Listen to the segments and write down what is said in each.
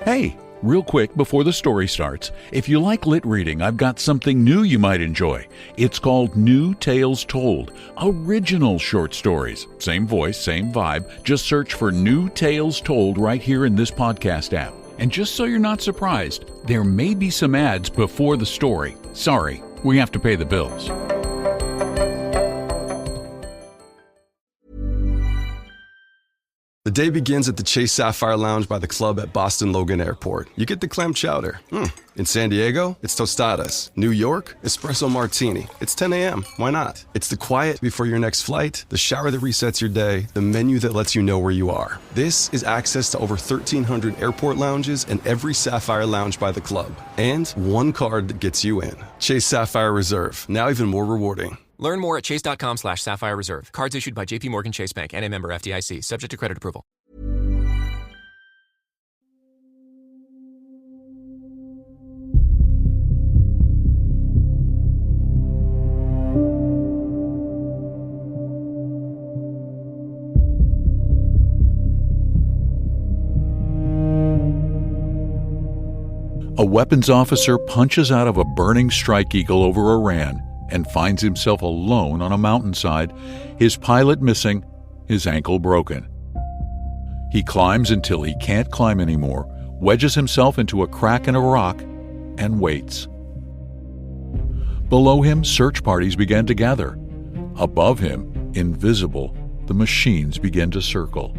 Hey, real quick before the story starts, if you like lit reading, I've got something new you might enjoy. It's called New Tales Told, original short stories. Same voice, same vibe. Just search for New Tales Told right here in this podcast app. And just so you're not surprised, there may be some ads before the story. Sorry, we have to pay the bills. The day begins at the Chase Sapphire Lounge by the club at Boston Logan Airport. You get the clam chowder. In San Diego, it's tostadas. New York, espresso martini. It's 10 a.m. Why not? It's the quiet before your next flight, the shower that resets your day, the menu that lets you know where you are. This is access to over 1,300 airport lounges and every Sapphire Lounge by the club. And one card that gets you in. Chase Sapphire Reserve, now even more rewarding. Learn more at chase.com/Sapphire Reserve. Cards issued by J.P. Morgan Chase Bank and a member FDIC, subject to credit approval. A weapons officer punches out of a burning Strike Eagle over Iran and finds himself alone on a mountainside, his pilot missing, his ankle broken. He climbs until he can't climb anymore, wedges himself into a crack in a rock, and waits. Below him, search parties began to gather. Above him, invisible, the machines begin to circle.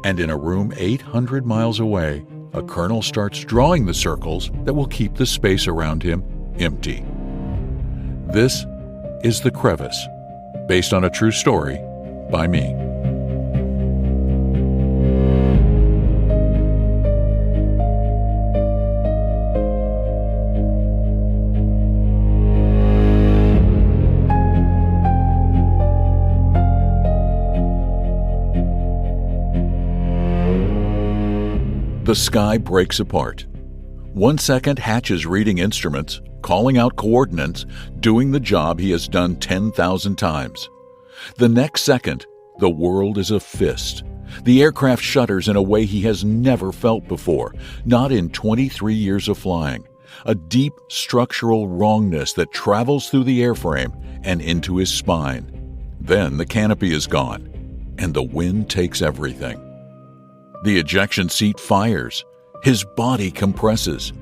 And in a room 800 miles away, a colonel starts drawing the circles that will keep the space around him empty. This is The Crevice, based on a true story by me. The sky breaks apart. 1 second, Hatch is reading instruments, calling out coordinates, doing the job he has done 10,000 times. The next second, the world is a fist. The aircraft shudders in a way he has never felt before, not in 23 years of flying. A deep structural wrongness that travels through the airframe and into his spine. Then the canopy is gone, and the wind takes everything. The ejection seat fires. His body compresses.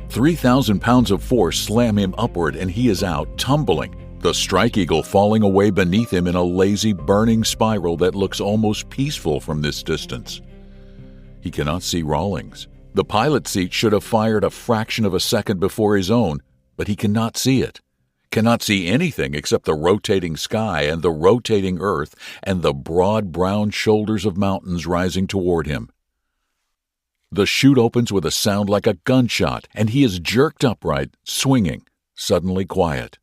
3,000 pounds of force slam him upward and he is out, tumbling, the Strike Eagle falling away beneath him in a lazy, burning spiral that looks almost peaceful from this distance. He cannot see Rawlings. The pilot seat should have fired a fraction of a second before his own, but he cannot see it. Cannot see anything except the rotating sky and the rotating earth and the broad brown shoulders of mountains rising toward him. The chute opens with a sound like a gunshot, and he is jerked upright, swinging, suddenly quiet.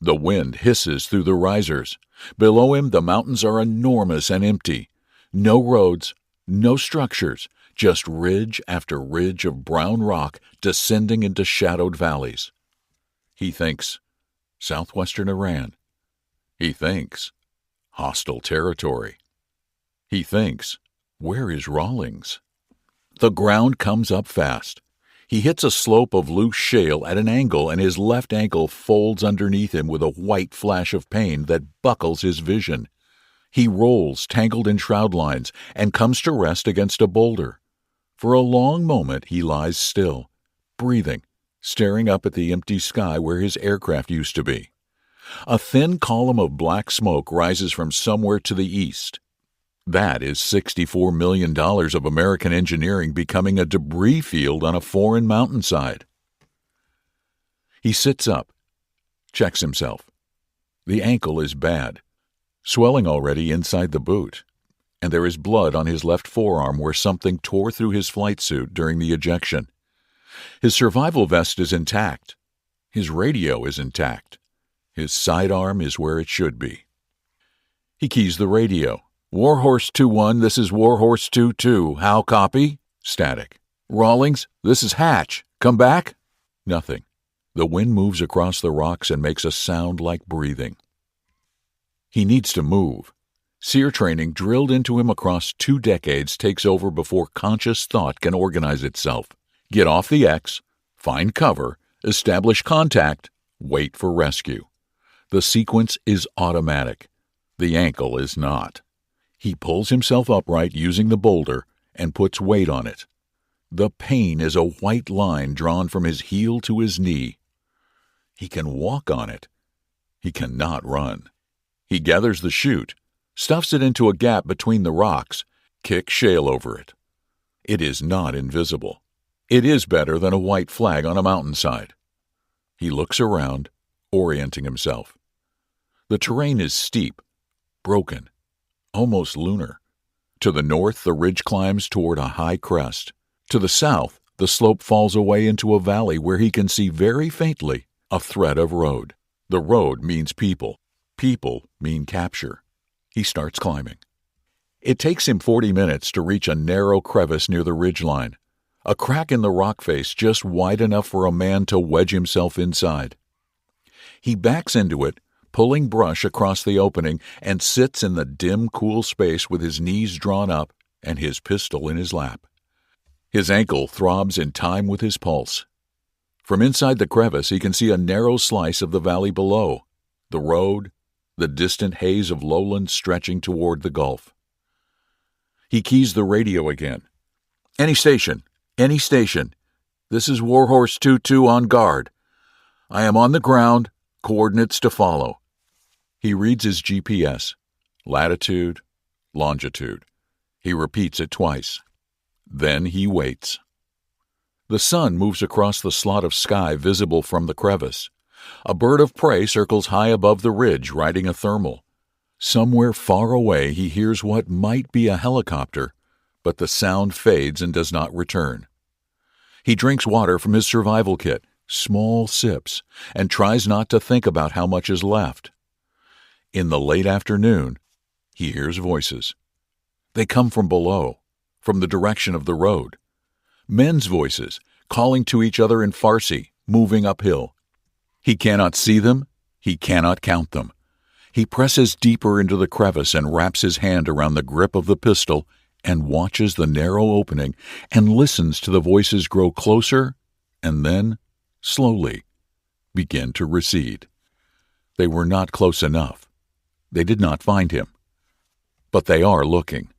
The wind hisses through the risers. Below him, the mountains are enormous and empty. No roads, no structures, just ridge after ridge of brown rock descending into shadowed valleys. He thinks, southwestern Iran. He thinks, hostile territory. He thinks, where is Rawlings? The ground comes up fast. He hits a slope of loose shale at an angle, and his left ankle folds underneath him with a white flash of pain that buckles his vision. He rolls, tangled in shroud lines, and comes to rest against a boulder. For a long moment he lies still, breathing, staring up at the empty sky where his aircraft used to be. A thin column of black smoke rises from somewhere to the east. That is $64 million of American engineering becoming a debris field on a foreign mountainside. He sits up, checks himself. The ankle is bad, swelling already inside the boot, and there is blood on his left forearm where something tore through his flight suit during the ejection. His survival vest is intact. His radio is intact. His sidearm is where it should be. He keys the radio. Warhorse 2-1, this is Warhorse 2-2. How copy? Static. Rawlings, this is Hatch. Come back? Nothing. The wind moves across the rocks and makes a sound like breathing. He needs to move. SEER training drilled into him across 2 decades takes over before conscious thought can organize itself. Get off the X, find cover, establish contact, wait for rescue. The sequence is automatic. The ankle is not. He pulls himself upright using the boulder and puts weight on it. The pain is a white line drawn from his heel to his knee. He can walk on it. He cannot run. He gathers the chute, stuffs it into a gap between the rocks, kicks shale over it. It is not invisible. It is better than a white flag on a mountainside. He looks around, orienting himself. The terrain is steep, broken, almost lunar. To the north, the ridge climbs toward a high crest. To the south, the slope falls away into a valley where he can see very faintly a thread of road. The road means people. People mean capture. He starts climbing. It takes him 40 minutes to reach a narrow crevice near the ridgeline, a crack in the rock face just wide enough for a man to wedge himself inside. He backs into it, pulling brush across the opening, and sits in the dim, cool space with his knees drawn up and his pistol in his lap. His ankle throbs in time with his pulse. From inside the crevice, he can see a narrow slice of the valley below, the road, the distant haze of lowlands stretching toward the Gulf. He keys the radio again. Any station. This is Warhorse 22 on guard. I am on the ground, coordinates to follow. He reads his GPS, latitude, longitude. He repeats it twice. Then he waits. The sun moves across the slot of sky visible from the crevice. A bird of prey circles high above the ridge, riding a thermal. Somewhere far away he hears what might be a helicopter, but the sound fades and does not return. He drinks water from his survival kit, small sips, and tries not to think about how much is left. In the late afternoon, he hears voices. They come from below, from the direction of the road. Men's voices, calling to each other in Farsi, moving uphill. He cannot see them, he cannot count them. He presses deeper into the crevice and wraps his hand around the grip of the pistol and watches the narrow opening and listens to the voices grow closer and then, slowly, begin to recede. They were not close enough. They did not find him. But they are looking.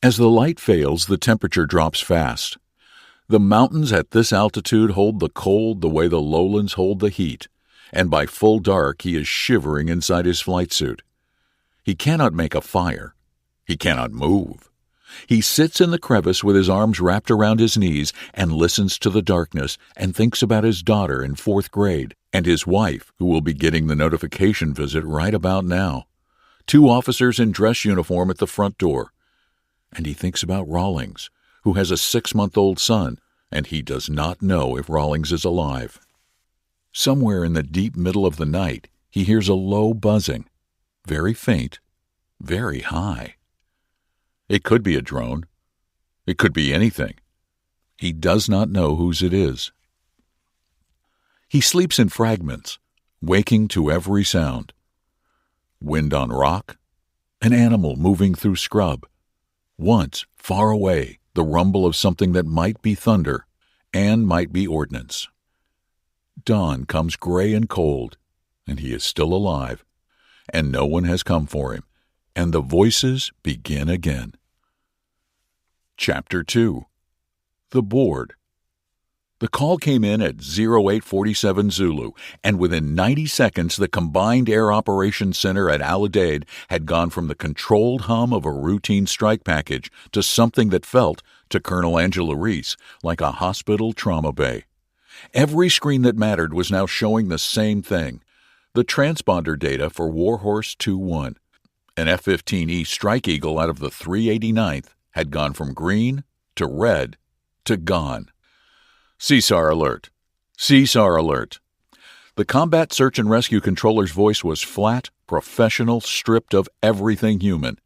As the light fails, the temperature drops fast. The mountains at this altitude hold the cold the way the lowlands hold the heat, and by full dark he is shivering inside his flight suit. He cannot make a fire. He cannot move. He sits in the crevice with his arms wrapped around his knees and listens to the darkness and thinks about his daughter in 4th grade and his wife, who will be getting the notification visit right about now. 2 officers in dress uniform at the front door. And he thinks about Rawlings, who has a 6-month-old son, and he does not know if Rawlings is alive. Somewhere in the deep middle of the night, he hears a low buzzing, very faint, very high. It could be a drone. It could be anything. He does not know whose it is. He sleeps in fragments, waking to every sound. Wind on rock, an animal moving through scrub. Once, far away, the rumble of something that might be thunder and might be ordnance. Dawn comes gray and cold, and he is still alive, and no one has come for him, and the voices begin again. Chapter 2. The Board. The call came in at 0847 Zulu, and within 90 seconds the Combined Air Operations Center at Al-Udeid had gone from the controlled hum of a routine strike package to something that felt, to Colonel Angela Reese, like a hospital trauma bay. Every screen that mattered was now showing the same thing, the transponder data for Warhorse 2-1. An F-15E Strike Eagle out of the 389th had gone from green to red to gone. CSAR alert. CSAR alert. The Combat Search and Rescue Controller's voice was flat, professional, stripped of everything human.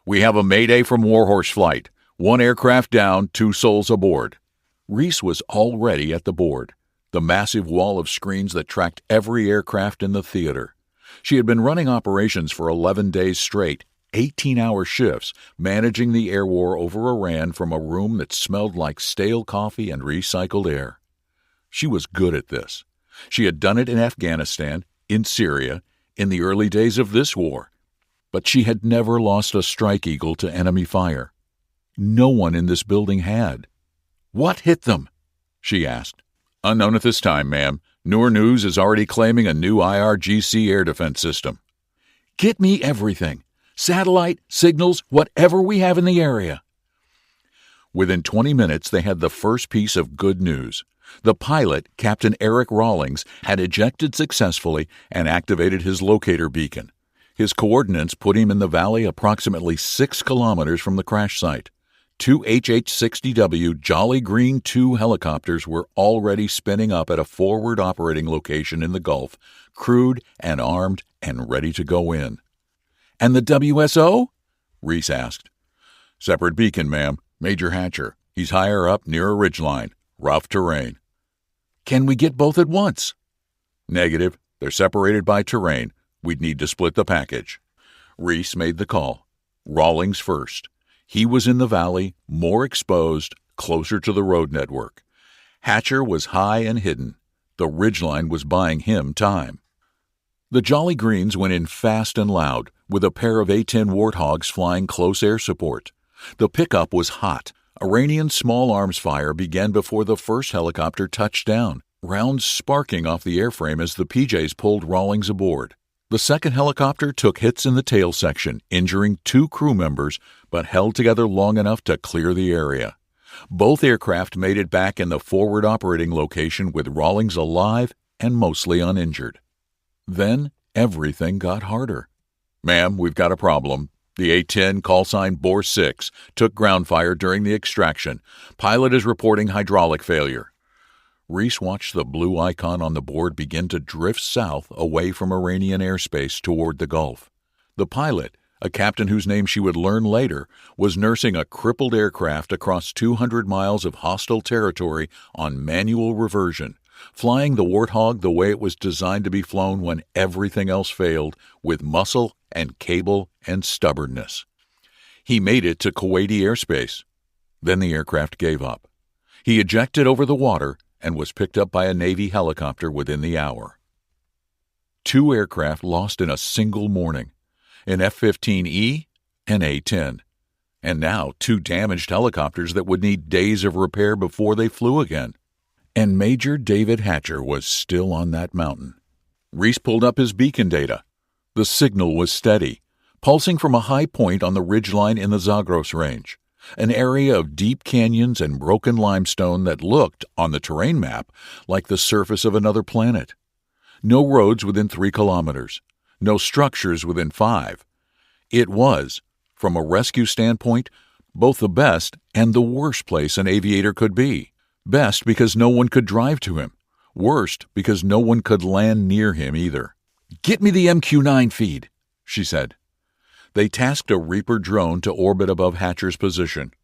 We have a mayday from Warhorse flight. 1 aircraft down, 2 souls aboard. Reese was already at the board, the massive wall of screens that tracked every aircraft in the theater. She had been running operations for 11 days straight, 18-hour shifts managing the air war over Iran from a room that smelled like stale coffee and recycled air. She was good at this. She had done it in Afghanistan, in Syria, in the early days of this war. But she had never lost a Strike Eagle to enemy fire. No one in this building had. "What hit them?" she asked. "Unknown at this time, ma'am. Newer News is already claiming a new IRGC air defense system." "Get me everything. Satellite, signals, whatever we have in the area." Within 20 minutes, they had the first piece of good news. The pilot, Captain Eric Rawlings, had ejected successfully and activated his locator beacon. His coordinates put him in the valley approximately 6 kilometers from the crash site. 2 HH-60W Jolly Green II helicopters were already spinning up at a forward operating location in the Gulf, crewed and armed and ready to go in. "And the WSO?" Reese asked. "Separate beacon, ma'am. Major Hatcher. He's higher up near a ridgeline. Rough terrain." "Can we get both at once?" "Negative. They're separated by terrain. We'd need to split the package." Reese made the call. Rawlings first. He was in the valley, more exposed, closer to the road network. Hatcher was high and hidden. The ridgeline was buying him time. The Jolly Greens went in fast and loud, with a pair of A-10 Warthogs flying close air support. The pickup was hot. Iranian small arms fire began before the first helicopter touched down, rounds sparking off the airframe as the PJs pulled Rawlings aboard. The second helicopter took hits in the tail section, injuring 2 crew members, but held together long enough to clear the area. Both aircraft made it back in the forward operating location with Rawlings alive and mostly uninjured. Then everything got harder. "Ma'am, we've got a problem. The A-10, callsign Bore 6, took ground fire during the extraction. Pilot is reporting hydraulic failure." Reese watched the blue icon on the board begin to drift south away from Iranian airspace toward the Gulf. The pilot, a captain whose name she would learn later, was nursing a crippled aircraft across 200 miles of hostile territory on manual reversion, flying the Warthog the way it was designed to be flown when everything else failed, with muscle and cable and stubbornness. He made it to Kuwaiti airspace. Then the aircraft gave up. He ejected over the water and was picked up by a Navy helicopter within the hour. 2 aircraft lost in a single morning, an F-15E and A-10, and now 2 damaged helicopters that would need days of repair before they flew again. And Major David Hatcher was still on that mountain. Reese pulled up his beacon data. The signal was steady, pulsing from a high point on the ridgeline in the Zagros Range, an area of deep canyons and broken limestone that looked, on the terrain map, like the surface of another planet. No roads within 3 kilometers, no structures within 5. It was, from a rescue standpoint, both the best and the worst place an aviator could be. Best because no one could drive to him. Worst because no one could land near him either. "Get me the MQ-9 feed," she said. They tasked a Reaper drone to orbit above Hatcher's position.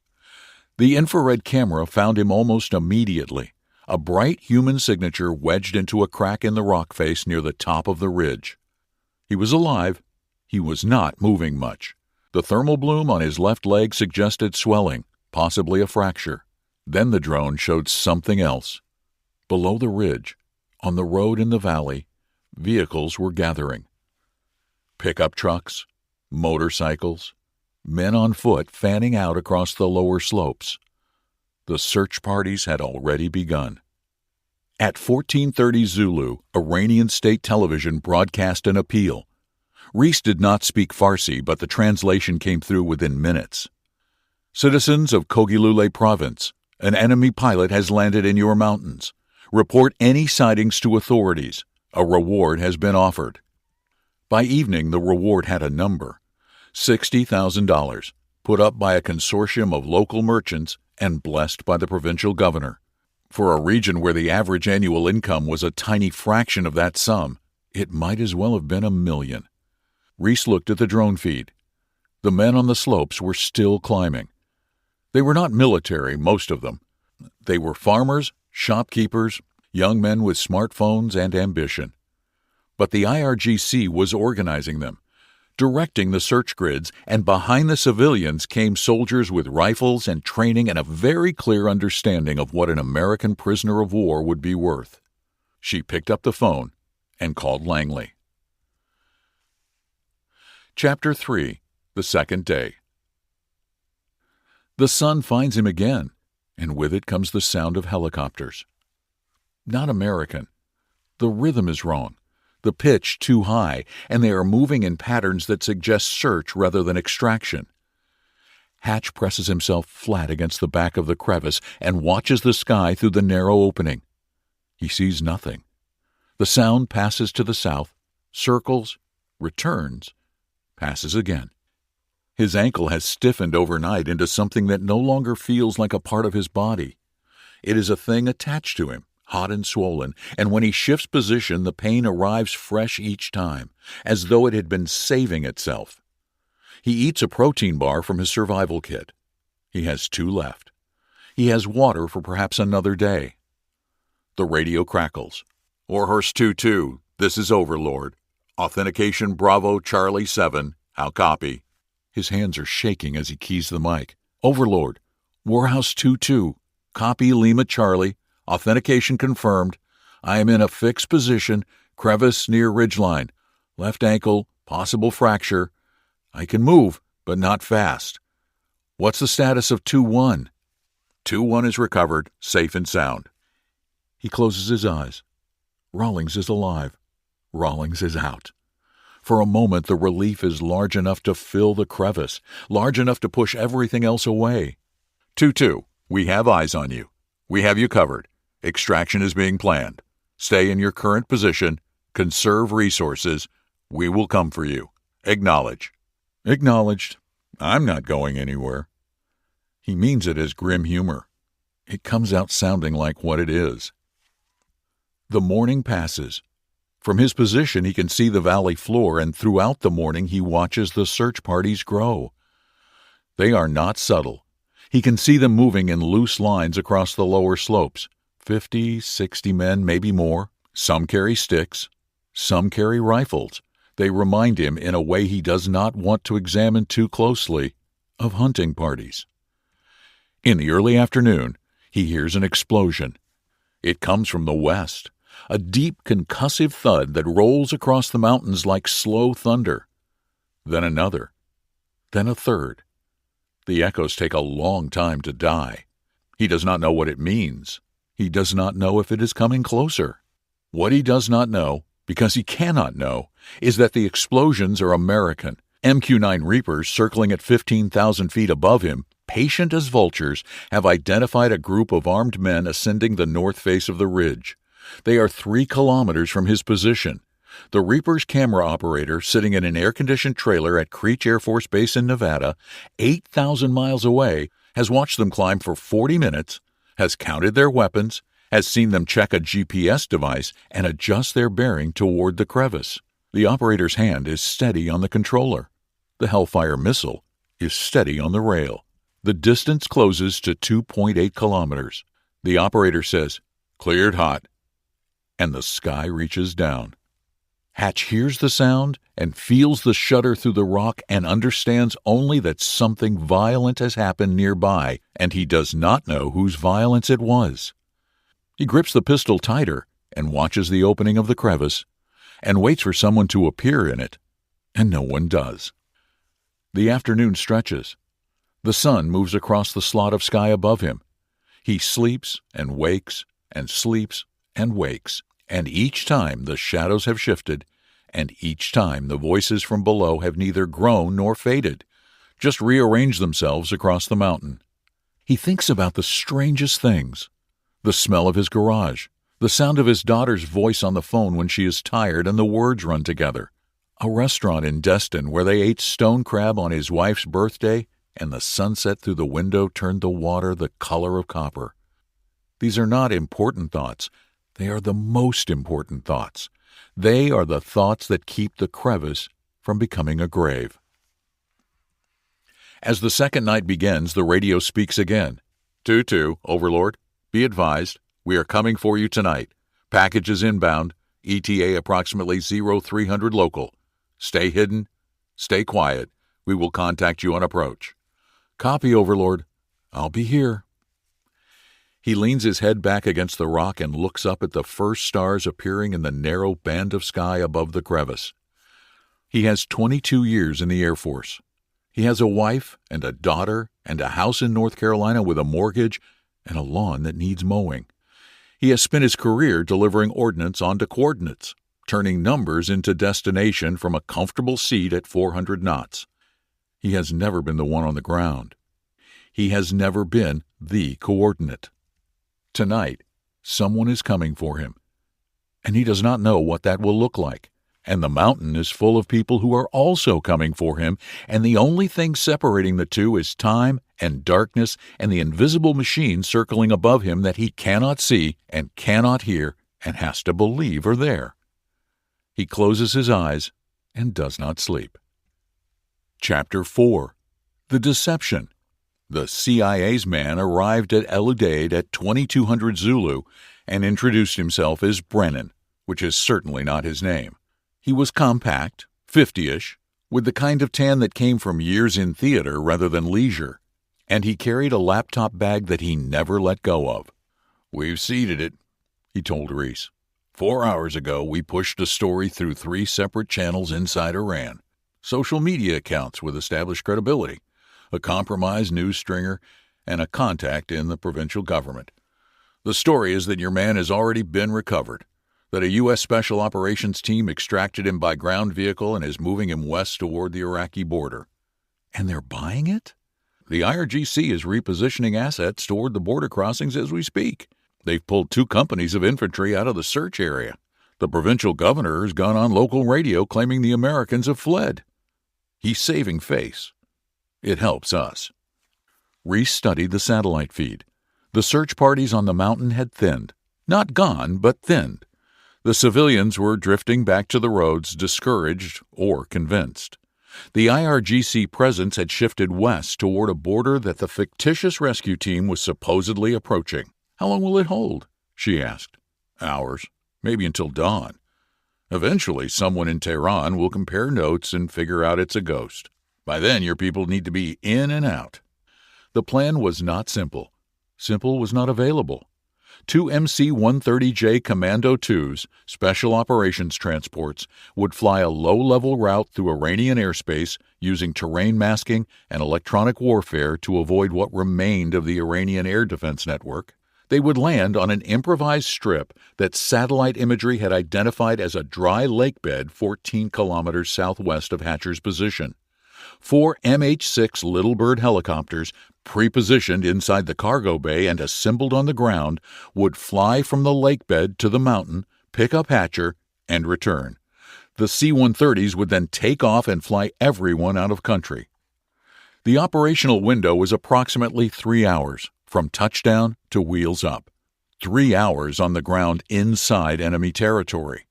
The infrared camera found him almost immediately, a bright human signature wedged into a crack in the rock face near the top of the ridge. He was alive. He was not moving much. The thermal bloom on his left leg suggested swelling, possibly a fracture. Then the drone showed something else. Below the ridge, on the road in the valley, vehicles were gathering. Pickup trucks, motorcycles, men on foot fanning out across the lower slopes. The search parties had already begun. At 14:30 Zulu, Iranian state television broadcast an appeal. Reese did not speak Farsi, but the translation came through within minutes. "Citizens of Kogilule Province, an enemy pilot has landed in your mountains. Report any sightings to authorities. A reward has been offered." By evening, the reward had a number: $60,000, put up by a consortium of local merchants and blessed by the provincial governor. For a region where the average annual income was a tiny fraction of that sum, it might as well have been $1 million. Reese looked at the drone feed. The men on the slopes were still climbing. They were not military, most of them. They were farmers, shopkeepers, young men with smartphones and ambition. But the IRGC was organizing them. Directing the search grids, and behind the civilians came soldiers with rifles and training and a very clear understanding of what an American prisoner of war would be worth. She picked up the phone and called Langley. Chapter 3. The Second Day. The sun finds him again, and with it comes the sound of helicopters. Not American. The rhythm is wrong, the pitch too high, and they are moving in patterns that suggest search rather than extraction. Hatch presses himself flat against the back of the crevice and watches the sky through the narrow opening. He sees nothing. The sound passes to the south, circles, returns, passes again. His ankle has stiffened overnight into something that no longer feels like a part of his body. It is a thing attached to him, hot and swollen, and when he shifts position, the pain arrives fresh each time, as though it had been saving itself. He eats a protein bar from his survival kit. He has 2 left. He has water for perhaps another day. The radio crackles. Warhorse 2-2, this is Overlord. Authentication Bravo Charlie 7, how copy? His hands are shaking as he keys the mic. Overlord, Warhouse 2-2, copy Lima Charlie, authentication confirmed. I am in a fixed position, crevice near ridgeline. Left ankle, possible fracture. I can move, but not fast. What's the status of 2-1? 2-1 is recovered, safe and sound. He closes his eyes. Rawlings is alive. Rawlings is out. For a moment, the relief is large enough to fill the crevice, large enough to push everything else away. 2-2, we have eyes on you. We have you covered. Extraction is being planned. Stay in your current position. Conserve resources. We will come for you. Acknowledge. Acknowledged. I'm not going anywhere. He means it as grim humor. It comes out sounding like what it is. The morning passes. From his position, he can see the valley floor, and throughout the morning he watches the search parties grow. They are not subtle. He can see them moving in loose lines across the lower slopes. 50, 60 men, maybe more. Some carry sticks. Some carry rifles. They remind him, in a way he does not want to examine too closely, of hunting parties. In the early afternoon, he hears an explosion. It comes from the west. A deep concussive thud that rolls across the mountains like slow thunder. Then another. Then a third. The echoes take a long time to die. He does not know what it means. He does not know if it is coming closer. What he does not know, because he cannot know, is that the explosions are American. MQ-9 Reapers circling at 15,000 feet above him, patient as vultures, have identified a group of armed men ascending the north face of the ridge. They are 3 kilometers from his position. The Reaper's camera operator, sitting in an air-conditioned trailer at Creech Air Force Base in Nevada, 8,000 miles away, has watched them climb for 40 minutes, has counted their weapons, has seen them check a GPS device, and adjust their bearing toward the crevice. The operator's hand is steady on the controller. The Hellfire missile is steady on the rail. The distance closes to 2.8 kilometers. The operator says, "Cleared hot," and the sky reaches down. Hatch hears the sound and feels the shudder through the rock and understands only that something violent has happened nearby, and he does not know whose violence it was. He grips the pistol tighter and watches the opening of the crevice and waits for someone to appear in it, and no one does. The afternoon stretches. The sun moves across the slot of sky above him. He sleeps and wakes and sleeps and wakes, and each time the shadows have shifted, and each time the voices from below have neither grown nor faded, just rearranged themselves across the mountain. He thinks about the strangest things: the smell of his garage, the sound of his daughter's voice on the phone when she is tired and the words run together, a restaurant in Destin where they ate stone crab on his wife's birthday and the sunset through the window turned the water the color of copper. These are not important thoughts. They are the most important thoughts. They are the thoughts that keep the crevice from becoming a grave. As the second night begins, the radio speaks again. 2-2, Overlord. Be advised, we are coming for you tonight. Package is inbound. ETA approximately 0300 local. Stay hidden. Stay quiet. We will contact you on approach. Copy, Overlord. I'll be here. He leans his head back against the rock and looks up at the first stars appearing in the narrow band of sky above the crevice. He has 22 years in the Air Force. He has a wife and a daughter and a house in North Carolina with a mortgage and a lawn that needs mowing. He has spent his career delivering ordnance onto coordinates, turning numbers into destination from a comfortable seat at 400 knots. He has never been the one on the ground. He has never been the coordinate. Tonight, someone is coming for him, and he does not know what that will look like. And the mountain is full of people who are also coming for him, and the only thing separating the two is time and darkness and the invisible machine circling above him that he cannot see and cannot hear and has to believe are there. He closes his eyes and does not sleep. Chapter 4. The Deception. The CIA's man arrived at El Udeid at 2200 Zulu and introduced himself as Brennan, which is certainly not his name. He was compact, 50-ish, with the kind of tan that came from years in theater rather than leisure, and he carried a laptop bag that he never let go of. "We've seeded it," he told Reese. 4 hours ago, we pushed a story through 3 separate channels inside Iran, social media accounts with established credibility, a compromised news stringer, and a contact in the provincial government. The story is that your man has already been recovered, that a U.S. Special Operations team extracted him by ground vehicle and is moving him west toward the Iraqi border. And they're buying it? The IRGC is repositioning assets toward the border crossings as we speak. They've pulled 2 companies of infantry out of the search area. The provincial governor has gone on local radio claiming the Americans have fled. He's saving face. It helps us. Reese studied the satellite feed. The search parties on the mountain had thinned. Not gone, but thinned. The civilians were drifting back to the roads, discouraged or convinced. The IRGC presence had shifted west toward a border that the fictitious rescue team was supposedly approaching. "How long will it hold?" she asked. "Hours, maybe until dawn. Eventually, someone in Tehran will compare notes and figure out it's a ghost. By then, your people need to be in and out." The plan was not simple. Simple was not available. 2 MC-130J Commando 2s, Special Operations transports, would fly a low-level route through Iranian airspace using terrain masking and electronic warfare to avoid what remained of the Iranian air defense network. They would land on an improvised strip that satellite imagery had identified as a dry lake bed 14 kilometers southwest of Hatcher's position. 4 MH-6 Little Bird helicopters, pre-positioned inside the cargo bay and assembled on the ground, would fly from the lake bed to the mountain, pick up Hatcher, and return. The C-130s would then take off and fly everyone out of country. The operational window was approximately 3 hours, from touchdown to wheels up. 3 hours on the ground inside enemy territory.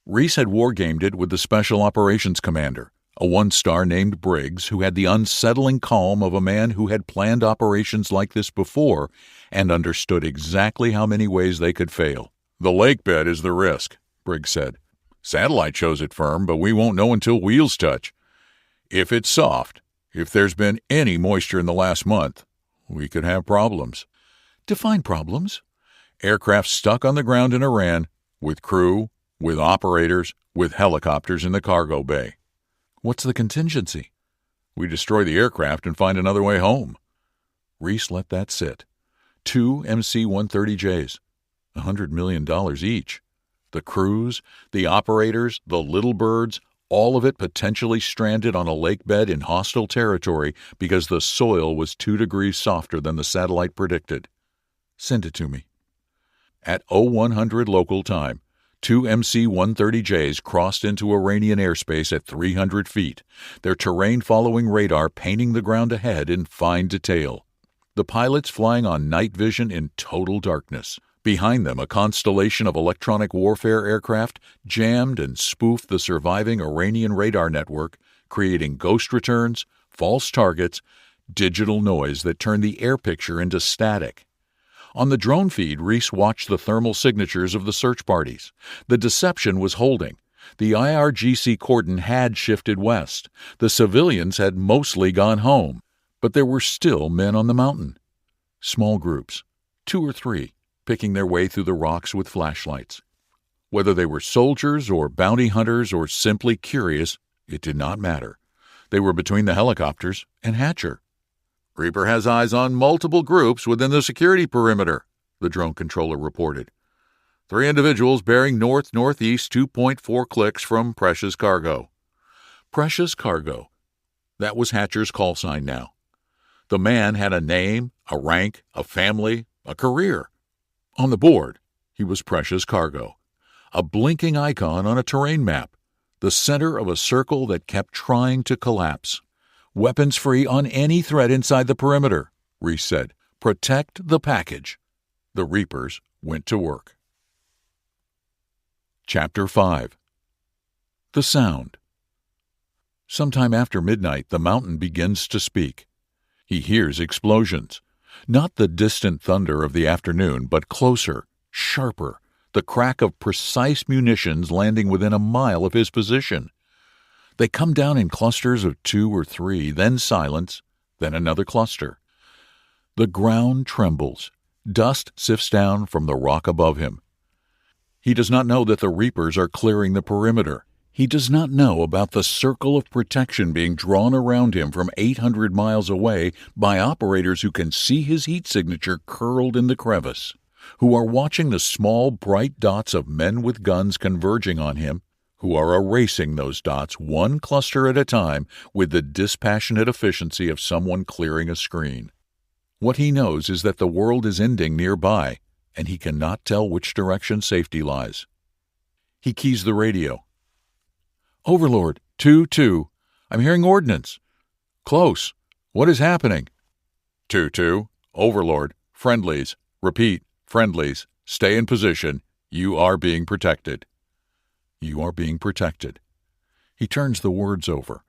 Reese had wargamed it with the Special Operations Commander, a 1-star named Briggs who had the unsettling calm of a man who had planned operations like this before and understood exactly how many ways they could fail. "The lake bed is the risk," Briggs said. "Satellite shows it firm, but we won't know until wheels touch. If it's soft, if there's been any moisture in the last month, we could have problems." "Define problems." "Aircraft stuck on the ground in Iran, with crew, with operators, with helicopters in the cargo bay." "What's the contingency?" "We destroy the aircraft and find another way home." Reese let that sit. 2 MC-130Js, $100 million each. The crews, the operators, the little birds, all of it potentially stranded on a lake bed in hostile territory because the soil was 2 degrees softer than the satellite predicted. "Send it to me." At 0100 local time, 2 MC-130Js crossed into Iranian airspace at 300 feet, their terrain-following radar painting the ground ahead in fine detail. The pilots flying on night vision in total darkness. Behind them, a constellation of electronic warfare aircraft jammed and spoofed the surviving Iranian radar network, creating ghost returns, false targets, digital noise that turned the air picture into static. On the drone feed, Reese watched the thermal signatures of the search parties. The deception was holding. The IRGC cordon had shifted west. The civilians had mostly gone home, but there were still men on the mountain. Small groups, 2 or 3, picking their way through the rocks with flashlights. Whether they were soldiers or bounty hunters or simply curious, it did not matter. They were between the helicopters and Hatcher. "Reaper has eyes on multiple groups within the security perimeter," the drone controller reported. 3 individuals bearing north-northeast 2.4 clicks from Precious Cargo. Precious Cargo. That was Hatcher's call sign now. The man had a name, a rank, a family, a career. On the board, he was Precious Cargo, a blinking icon on a terrain map, the center of a circle that kept trying to collapse. "Weapons-free on any threat inside the perimeter," Reese said. "Protect the package." The Reapers went to work. Chapter 5. The Sound. Sometime after midnight, the mountain begins to speak. He hears explosions. Not the distant thunder of the afternoon, but closer, sharper, the crack of precise munitions landing within a mile of his position. They come down in clusters of 2 or 3, then silence, then another cluster. The ground trembles. Dust sifts down from the rock above him. He does not know that the Reapers are clearing the perimeter. He does not know about the circle of protection being drawn around him from 800 miles away by operators who can see his heat signature curled in the crevice, who are watching the small, bright dots of men with guns converging on him, who are erasing those dots one cluster at a time with the dispassionate efficiency of someone clearing a screen. What he knows is that the world is ending nearby, and he cannot tell which direction safety lies. He keys the radio. "Overlord, 2-2. I'm hearing ordnance. Close. What is happening?" 2-2. Overlord. Friendlies. Repeat. Friendlies. Stay in position. You are being protected. You are being protected. He turns the words over.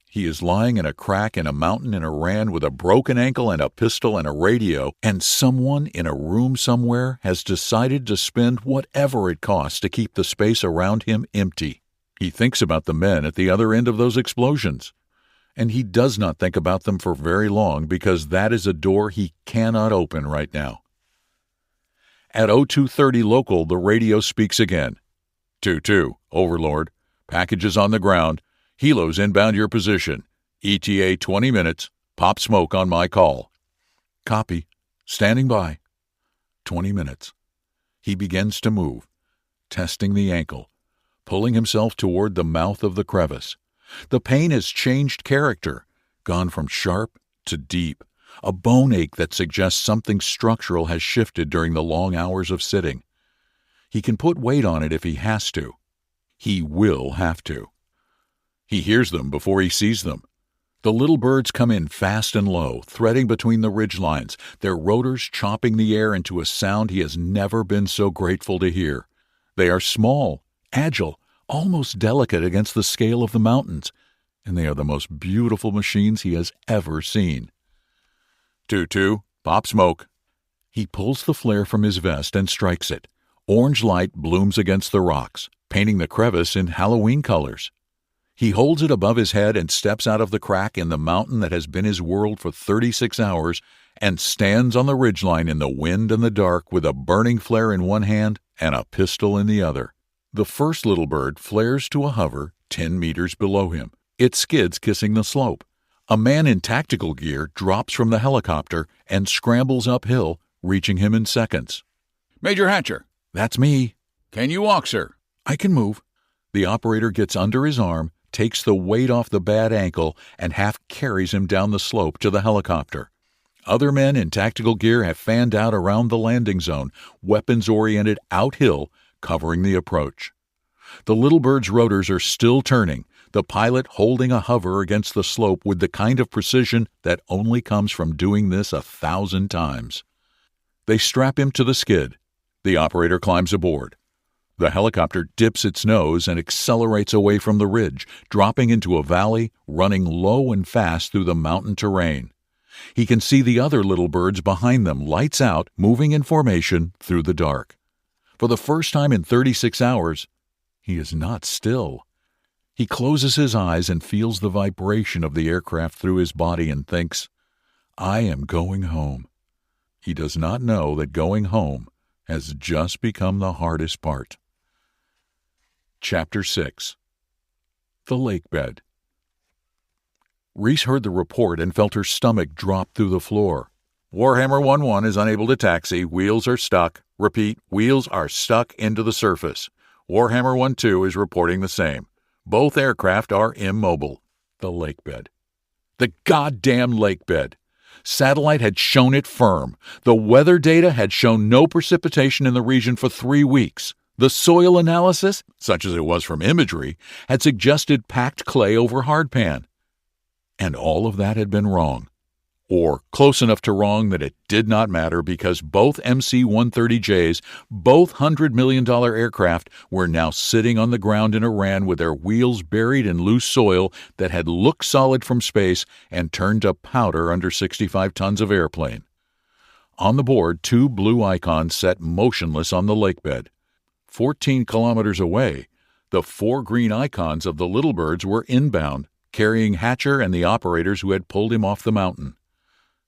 He is lying in a crack in a mountain in Iran with a broken ankle and a pistol and a radio, and someone in a room somewhere has decided to spend whatever it costs to keep the space around him empty. He thinks about the men at the other end of those explosions, and he does not think about them for very long because that is a door he cannot open right now. At 0230 local, the radio speaks again. 2-2, Overlord. Packages on the ground. Helos inbound your position. ETA 20 minutes. Pop smoke on my call. Copy. Standing by. 20 minutes. He begins to move, testing the ankle, pulling himself toward the mouth of the crevice. The pain has changed character, gone from sharp to deep, a bone ache that suggests something structural has shifted during the long hours of sitting. He can put weight on it if he has to. He will have to. He hears them before he sees them. The little birds come in fast and low, threading between the ridge lines, their rotors chopping the air into a sound he has never been so grateful to hear. They are small, agile, almost delicate against the scale of the mountains, and they are the most beautiful machines he has ever seen. 2-2, pop smoke. He pulls the flare from his vest and strikes it. Orange light blooms against the rocks, painting the crevice in Halloween colors. He holds it above his head and steps out of the crack in the mountain that has been his world for 36 hours and stands on the ridgeline in the wind and the dark with a burning flare in one hand and a pistol in the other. The first little bird flares to a hover 10 meters below him. It skids, kissing the slope. A man in tactical gear drops from the helicopter and scrambles uphill, reaching him in seconds. "Major Hatcher." "That's me." "Can you walk, sir?" "I can move." The operator gets under his arm, takes the weight off the bad ankle, and half carries him down the slope to the helicopter. Other men in tactical gear have fanned out around the landing zone, weapons-oriented outhill, covering the approach. The little bird's rotors are still turning, the pilot holding a hover against the slope with the kind of precision that only comes from doing this 1,000 times. They strap him to the skid. The operator climbs aboard. The helicopter dips its nose and accelerates away from the ridge, dropping into a valley, running low and fast through the mountain terrain. He can see the other little birds behind them, lights out, moving in formation through the dark. For the first time in 36 hours, He is not still. He closes his eyes and feels the vibration of the aircraft through his body and thinks, I am going home. He does not know that going home has just become the hardest part. Chapter 6. The Lake Bed. Reese heard the report and felt her stomach drop through the floor. Warhammer 1-1 is unable to taxi. Wheels are stuck. Repeat, wheels are stuck into the surface. Warhammer 1-2 is reporting the same. Both aircraft are immobile. The lake bed. The goddamn lake bed. Satellite had shown it firm. The weather data had shown no precipitation in the region for 3 weeks. The soil analysis, such as it was from imagery, had suggested packed clay over hardpan. And all of that had been wrong. Or close enough to wrong that it did not matter because both MC-130Js, both $100 million aircraft, were now sitting on the ground in Iran with their wheels buried in loose soil that had looked solid from space and turned to powder under 65 tons of airplane. On the board, 2 blue icons sat motionless on the lake bed. 14 kilometers away, the 4 green icons of the little birds were inbound, carrying Hatcher and the operators who had pulled him off the mountain.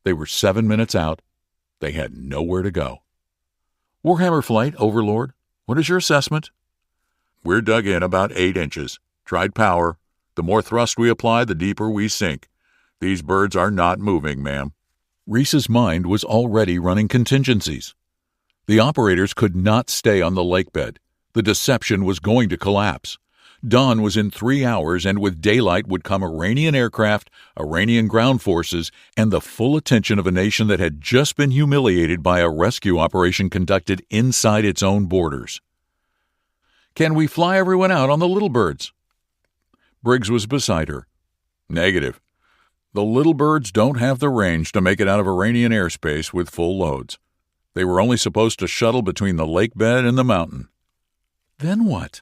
They were 7 minutes out. They had nowhere to go. Warhammer Flight, Overlord, what is your assessment? We're dug in about 8 inches. Tried power. The more thrust we apply, the deeper we sink. These birds are not moving, ma'am. Reese's mind was already running contingencies. The operators could not stay on the lake bed. The deception was going to collapse. Dawn was in 3 hours, and with daylight would come Iranian aircraft, Iranian ground forces, and the full attention of a nation that had just been humiliated by a rescue operation conducted inside its own borders. Can we fly everyone out on the little birds? Briggs was beside her. Negative. The little birds don't have the range to make it out of Iranian airspace with full loads. They were only supposed to shuttle between the lake bed and the mountain. Then what?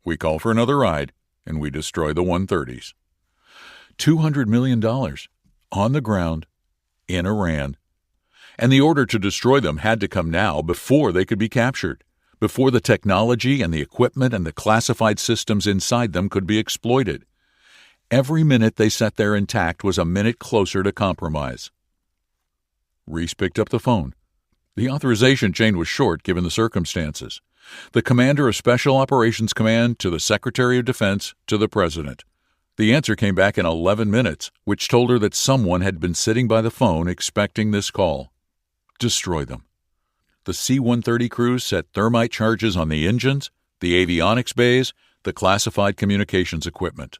We call for another ride, and we destroy the 130s. $200 million, on the ground, in Iran. And the order to destroy them had to come now, before they could be captured, before the technology and the equipment and the classified systems inside them could be exploited. Every minute they sat there intact was a minute closer to compromise. Reese picked up the phone. The authorization chain was short given the circumstances. The Commander of Special Operations Command to the Secretary of Defense to the President. The answer came back in 11 minutes, which told her that someone had been sitting by the phone expecting this call. Destroy them. The C-130 crews set thermite charges on the engines, the avionics bays, the classified communications equipment.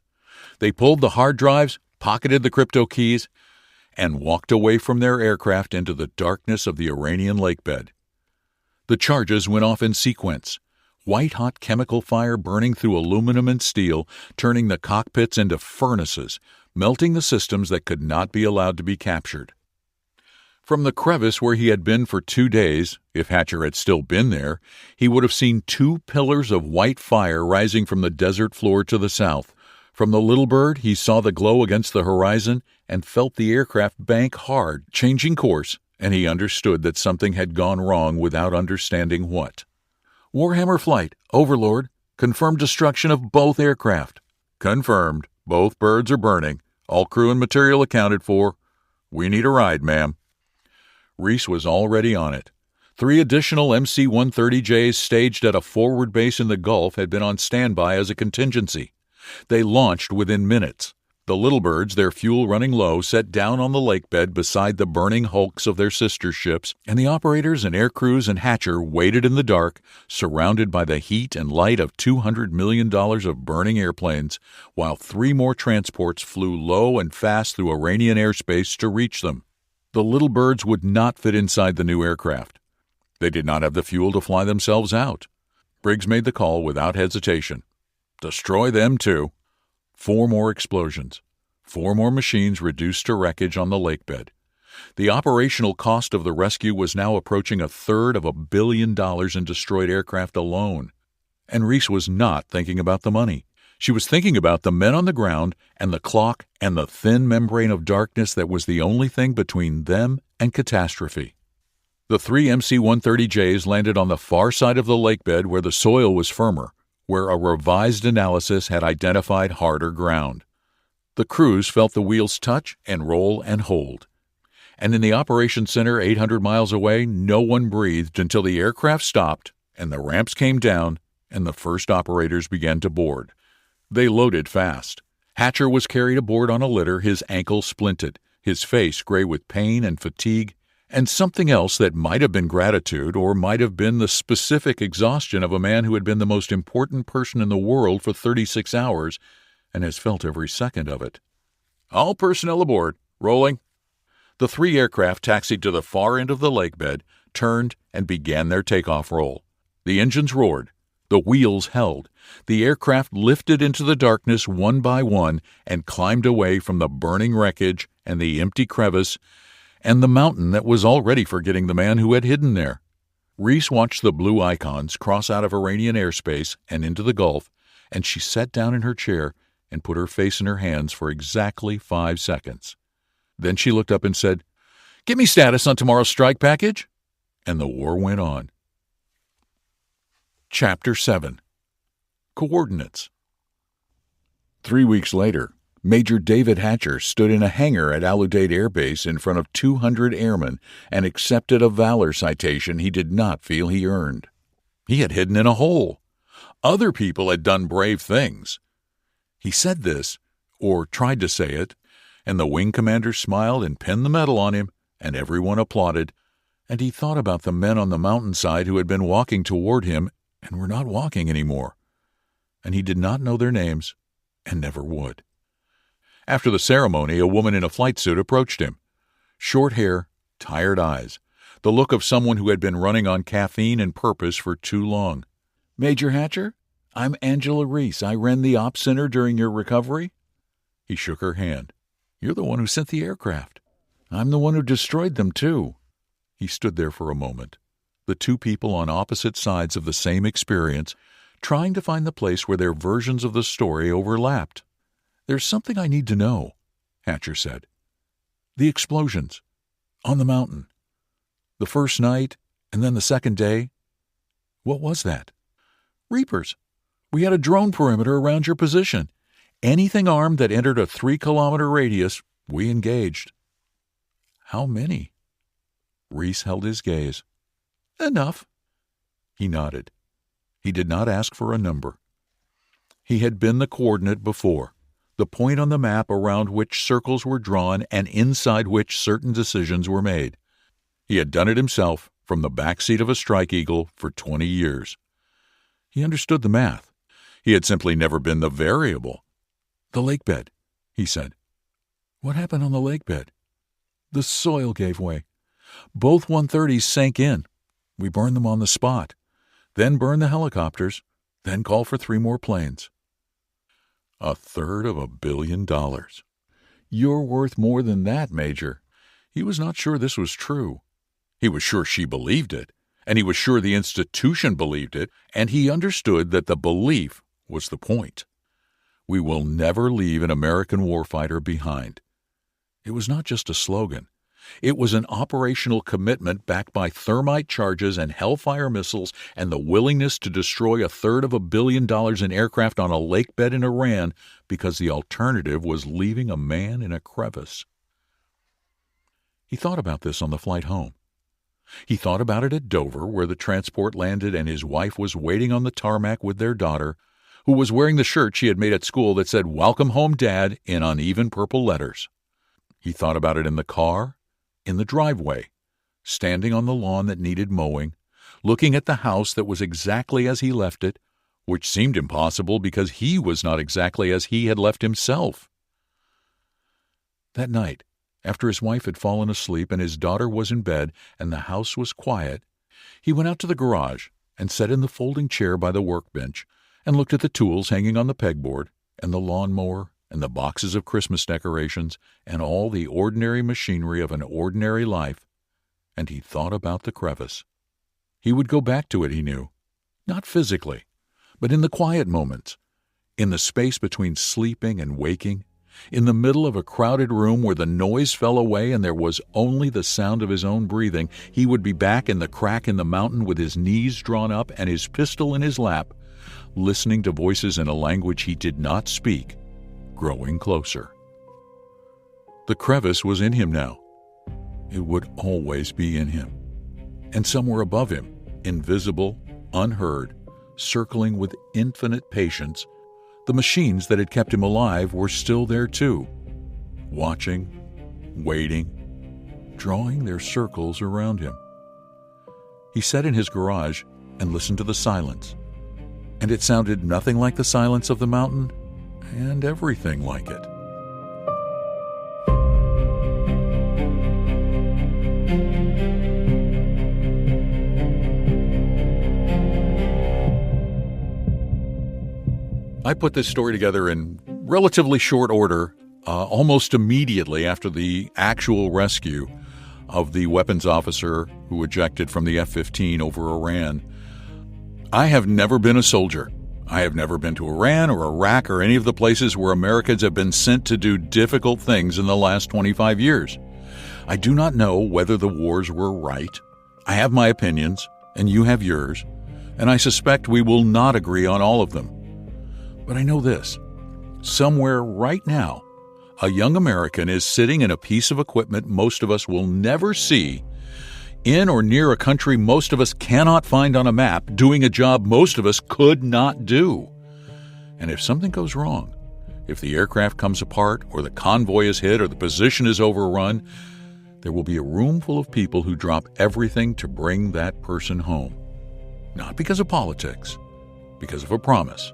They pulled the hard drives, pocketed the crypto keys, and walked away from their aircraft into the darkness of the Iranian lake bed. The charges went off in sequence, white-hot chemical fire burning through aluminum and steel, turning the cockpits into furnaces, melting the systems that could not be allowed to be captured. From the crevice where he had been for 2 days, if Hatcher had still been there, he would have seen 2 pillars of white fire rising from the desert floor to the south. From the little bird, he saw the glow against the horizon and felt the aircraft bank hard, changing course, and he understood that something had gone wrong without understanding what. Warhammer Flight, Overlord, confirmed destruction of both aircraft. Confirmed. Both birds are burning. All crew and material accounted for. We need a ride, ma'am. Reese was already on it. 3 additional MC-130Js staged at a forward base in the Gulf had been on standby as a contingency. They launched within minutes. The little birds, their fuel running low, sat down on the lake bed beside the burning hulks of their sister ships, and the operators and aircrews and Hatcher waited in the dark, surrounded by the heat and light of $200 million of burning airplanes, while 3 more transports flew low and fast through Iranian airspace to reach them. The little birds would not fit inside the new aircraft. They did not have the fuel to fly themselves out. Briggs made the call without hesitation. Destroy them too. 4 more explosions. 4 more machines reduced to wreckage on the lake bed. The operational cost of the rescue was now approaching $350 million in destroyed aircraft alone. And Reese was not thinking about the money. She was thinking about the men on the ground and the clock and the thin membrane of darkness that was the only thing between them and catastrophe. The 3 MC-130Js landed on the far side of the lake bed where the soil was firmer, where a revised analysis had identified harder ground. The crews felt the wheels touch and roll and hold. And in the operations center 800 miles away, no one breathed until the aircraft stopped and the ramps came down and the first operators began to board. They loaded fast. Hatcher was carried aboard on a litter, his ankle splinted, his face gray with pain and fatigue, and something else that might have been gratitude or might have been the specific exhaustion of a man who had been the most important person in the world for 36 hours and has felt every second of it. All personnel aboard. Rolling. The 3 aircraft taxied to the far end of the lake bed, turned, and began their takeoff roll. The engines roared. The wheels held. The aircraft lifted into the darkness one by one and climbed away from the burning wreckage and the empty crevice and the mountain that was already forgetting the man who had hidden there. Reese watched the blue icons cross out of Iranian airspace and into the Gulf, and she sat down in her chair and put her face in her hands for exactly 5 seconds. Then she looked up and said, "Give me status on tomorrow's strike package." And the war went on. Chapter 7. Coordinates. 3 weeks later, Major David Hatcher stood in a hangar at Aludade Air Base in front of 200 airmen and accepted a valor citation he did not feel he earned. He had hidden in a hole. Other people had done brave things. He said this, or tried to say it, and the wing commander smiled and pinned the medal on him, and everyone applauded, and he thought about the men on the mountainside who had been walking toward him and were not walking anymore, and he did not know their names and never would. After the ceremony, a woman in a flight suit approached him. Short hair, tired eyes, the look of someone who had been running on caffeine and purpose for too long. "Major Hatcher, I'm Angela Reese. I ran the Ops Center during your recovery." He shook her hand. "You're the one who sent the aircraft." "I'm the one who destroyed them, too." He stood there for a moment, the two people on opposite sides of the same experience, trying to find the place where their versions of the story overlapped. "There's something I need to know," Hatcher said. "The explosions. On the mountain. The first night, and then the second day. What was that?" "Reapers. We had a drone perimeter around your position. Anything armed that entered a 3-kilometer radius, we engaged." "How many?" Reese held his gaze. "Enough." He nodded. He did not ask for a number. He had been the coordinate before, the point on the map around which circles were drawn and inside which certain decisions were made. He had done it himself from the backseat of a Strike Eagle for 20 years. He understood the math. He had simply never been the variable. "The lake bed," he said. "What happened on the lake bed?" "The soil gave way. Both 130s sank in. We burned them on the spot, then burned the helicopters, then called for 3 more planes." $350 million. "You're worth more than that, Major." He was not sure this was true. He was sure she believed it, and he was sure the institution believed it, and he understood that the belief was the point. We will never leave an American warfighter behind. It was not just a slogan. It was an operational commitment backed by thermite charges and Hellfire missiles and the willingness to destroy $350 million in aircraft on a lake bed in Iran because the alternative was leaving a man in a crevice. He thought about this on the flight home. He thought about it at Dover, where the transport landed and his wife was waiting on the tarmac with their daughter, who was wearing the shirt she had made at school that said, "Welcome home, Dad," in uneven purple letters. He thought about it in the car, in the driveway, standing on the lawn that needed mowing, looking at the house that was exactly as he left it, which seemed impossible because he was not exactly as he had left himself. That night, after his wife had fallen asleep and his daughter was in bed and the house was quiet, he went out to the garage and sat in the folding chair by the workbench and looked at the tools hanging on the pegboard and the lawnmower and the boxes of Christmas decorations and all the ordinary machinery of an ordinary life, and he thought about the crevice. He would go back to it, he knew, not physically, but in the quiet moments, in the space between sleeping and waking, in the middle of a crowded room where the noise fell away and there was only the sound of his own breathing. He would be back in the crack in the mountain with his knees drawn up and his pistol in his lap, listening to voices in a language he did not speak, growing closer. The crevice was in him now. It would always be in him. And somewhere above him, invisible, unheard, circling with infinite patience, the machines that had kept him alive were still there too, watching, waiting, drawing their circles around him. He sat in his garage and listened to the silence, and it sounded nothing like the silence of the mountain and everything like it. I put this story together in relatively short order, almost immediately after the actual rescue of the weapons officer who ejected from the F-15 over Iran. I have never been a soldier. I have never been to Iran or Iraq or any of the places where Americans have been sent to do difficult things in the last 25 years. I do not know whether the wars were right. I have my opinions, and you have yours, and I suspect we will not agree on all of them. But I know this. Somewhere right now, a young American is sitting in a piece of equipment most of us will never see, in or near a country most of us cannot find on a map, doing a job most of us could not do. And if something goes wrong, if the aircraft comes apart, or the convoy is hit, or the position is overrun, there will be a room full of people who drop everything to bring that person home. Not because of politics, because of a promise.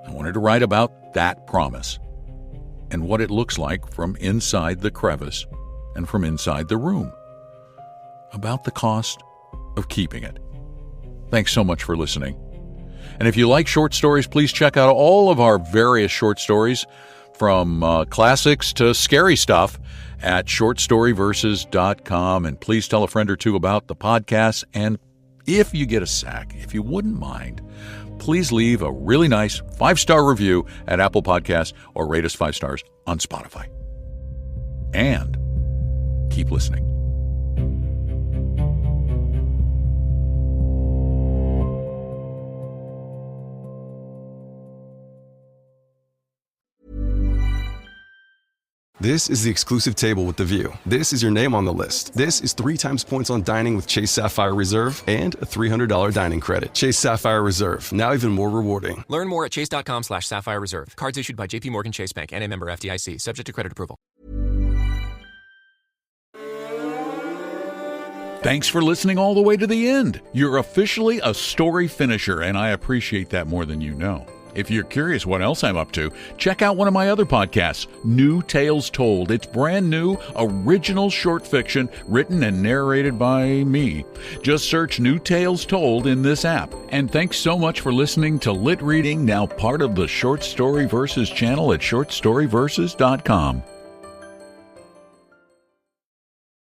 I wanted to write about that promise and what it looks like from inside the crevice and from inside the room, about the cost of keeping it. Thanks so much for listening. And if you like short stories, please check out all of our various short stories, from classics to scary stuff, at shortstoryverses.com. And please tell a friend or two about the podcast. And if you get a sec, if you wouldn't mind, please leave a really nice 5-star review at Apple Podcasts or rate us 5 stars on Spotify. And keep listening. This is the exclusive table with The View. This is your name on the list. This is 3 times points on dining with Chase Sapphire Reserve and a $300 dining credit. Chase Sapphire Reserve, now even more rewarding. Learn more at chase.com/Sapphire Reserve. Cards issued by JP Morgan Chase Bank and a member FDIC, subject to credit approval. Thanks for listening all the way to the end. You're officially a story finisher, and I appreciate that more than you know. If you're curious what else I'm up to, check out one of my other podcasts, New Tales Told. It's brand new, original short fiction written and narrated by me. Just search New Tales Told in this app. And thanks so much for listening to Lit Reading, now part of the Short Story Verses channel at shortstoryverses.com.